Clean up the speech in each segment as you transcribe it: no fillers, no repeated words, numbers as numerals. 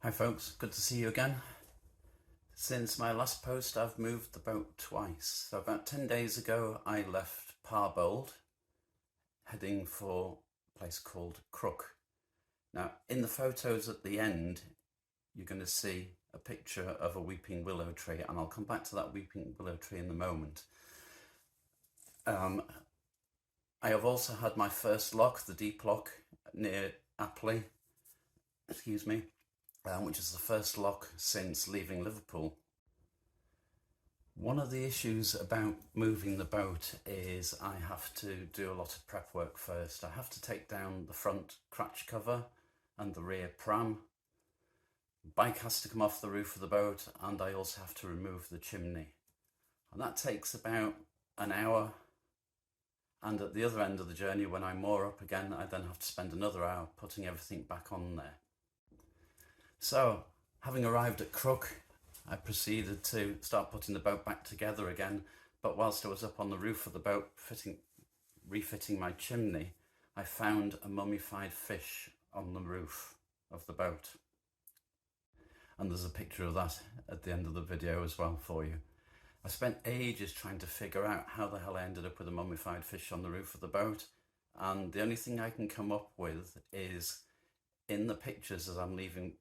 Hi folks, good to see you again. Since my last post I've moved the boat twice. So about 10 days ago I left Parbold heading for a place called Crook. Now in the photos at the end you're going to see a picture of a weeping willow tree, and I'll come back to that weeping willow tree in a moment. I have also had my first lock, the deep lock near Apley, which is the first lock since leaving Liverpool. One of the issues about moving the boat is I have to do a lot of prep work first. I have to take down the front cratch cover and the rear pram. The bike has to come off the roof of the boat, and I also have to remove the chimney. And that takes about an hour. And at the other end of the journey, when I moor up again, I then have to spend another hour putting everything back on there. So, having arrived at Crook, I proceeded to start putting the boat back together again. But whilst I was up on the roof of the boat refitting my chimney, I found a mummified fish on the roof of the boat. And there's a picture of that at the end of the video as well for you. I spent ages trying to figure out how the hell I ended up with a mummified fish on the roof of the boat. And the only thing I can come up with is, in the pictures as I'm leaving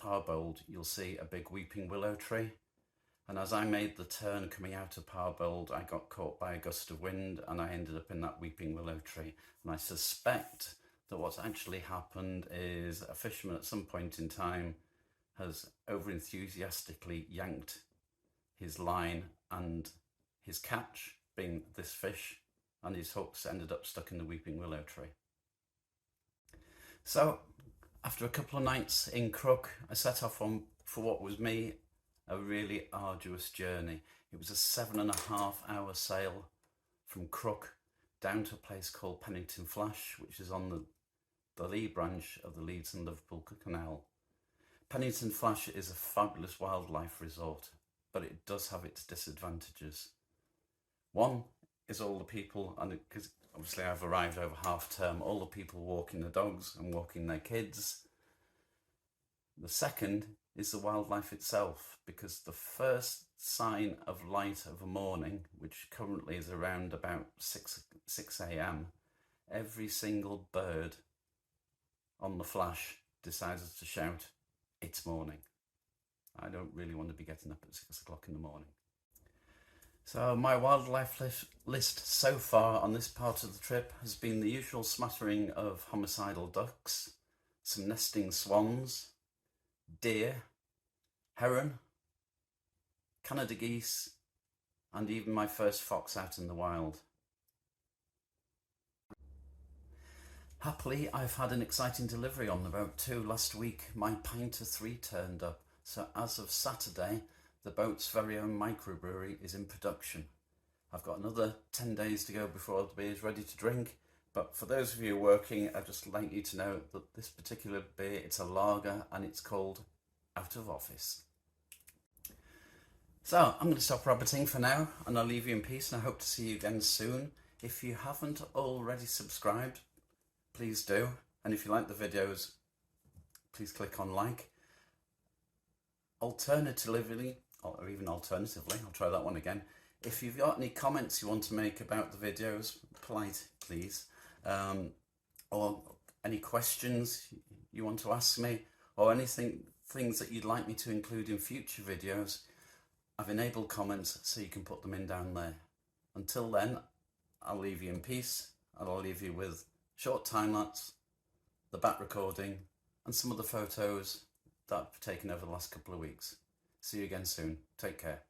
Parbold, you'll see a big weeping willow tree. And as I made the turn coming out of Parbold, I got caught by a gust of wind and I ended up in that weeping willow tree. And I suspect that what's actually happened is a fisherman at some point in time has over-enthusiastically yanked his line, and his catch, being this fish, and his hooks ended up stuck in the weeping willow tree. So after a couple of nights in Crook, I set off on, for what was me, a really arduous journey. It was a 7.5-hour sail from Crook down to a place called Pennington Flash, which is on the lee branch of the Leeds and Liverpool Canal. Pennington Flash is a fabulous wildlife resort, but it does have its disadvantages. One is all the people, and because obviously I've arrived over half term, all the people walking the dogs and walking their kids. The second is the wildlife itself, because the first sign of light of a morning, which currently is around about 6 a.m, every single bird on the Flash decides to shout, "It's morning." I don't really want to be getting up at 6 o'clock in the morning. So my wildlife list so far on this part of the trip has been the usual smattering of homicidal ducks, some nesting swans, deer, heron, Canada geese, and even my first fox out in the wild. Happily, I've had an exciting delivery on the boat too. Last week, my Pint of 3 turned up. So as of Saturday, the boat's very own microbrewery is in production. I've got another 10 days to go before the beer is ready to drink. But for those of you working, I'd just like you to know that this particular beer, it's a lager and it's called Out of Office. So I'm going to stop rabbiting for now, and I'll leave you in peace, and I hope to see you again soon. If you haven't already subscribed, please do. And if you like the videos, please click on like. Alternatively, I'll try that one again. If you've got any comments you want to make about the videos, polite please, or any questions you want to ask me, or things that you'd like me to include in future videos, I've enabled comments so you can put them in down there. Until then, I'll leave you in peace, and I'll leave you with short time lapse, the back recording, and some of the photos that I've taken over the last couple of weeks. See you again soon. Take care.